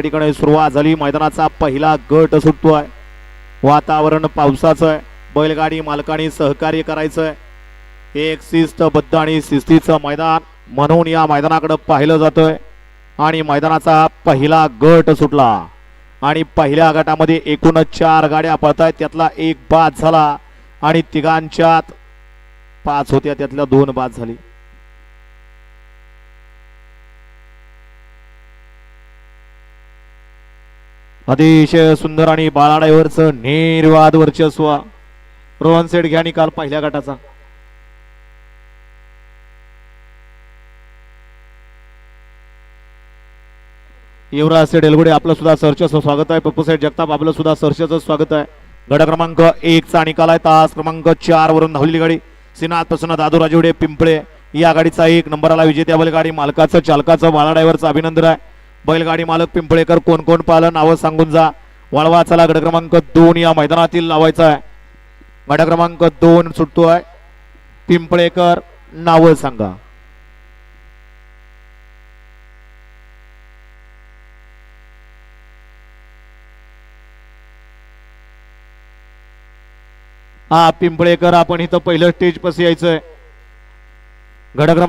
ठिकाणी सुरुवात झाली. मैदानाचा पहिला गट सुटतोय. वातावरण पावसाचं आहे. बैलगाडी मालकांनी सहकार्य करायचंय. एक शिस्तबद्ध आणि शिस्तीचं मैदान म्हणून या मैदानाकडे पाहिलं जातंय. आणि मैदानाचा पहिला गट सुटला आणि पहिल्या गटामध्ये एकूण 4 गाड्या पळतायत. त्यातला एक बाद झाला आणि तिघांच्यात 5 होत्या, त्यातल्या 2 बाद झाली. अतिशय सुंदर आणि बाळाडाईवरचं निर्वाद वर्चस्व. रोहन सेठ घ्या निकाल पहिल्या गटाचा. युवराज सेठ एलगुडे आपलं सुद्धा सर्चचं स्वागत आहे. पप्पू सेठ जगताप आपलं सुद्धा सर्चचं स्वागत आहे. गट क्रमांक 1 चा निकाल आहे. तास क्रमांक 4 वरून धावलेली गाडी श्रीनाथ प्रसन्न दादू राजवडे पिंपळे. या गाडीचा 1 नंबरला विजेत्या बैलगाडी मालकाचं चालकाचं बाळाडाईवरचं अभिनंदन आहे. बैलगाडी मालक पिंपळेकर कोण कोण पाहिलं नावं सांगून जा. वळवा चला. गट क्रमांक 2 या मैदानातील लावायचा आहे. गट क्रमांक 2 सुटतोय. पिंपळेकर नावं सांगा. हा पिंपळेकर आपण इथं पहिलं स्टेज पाशी यायचंय. गट क्रमांक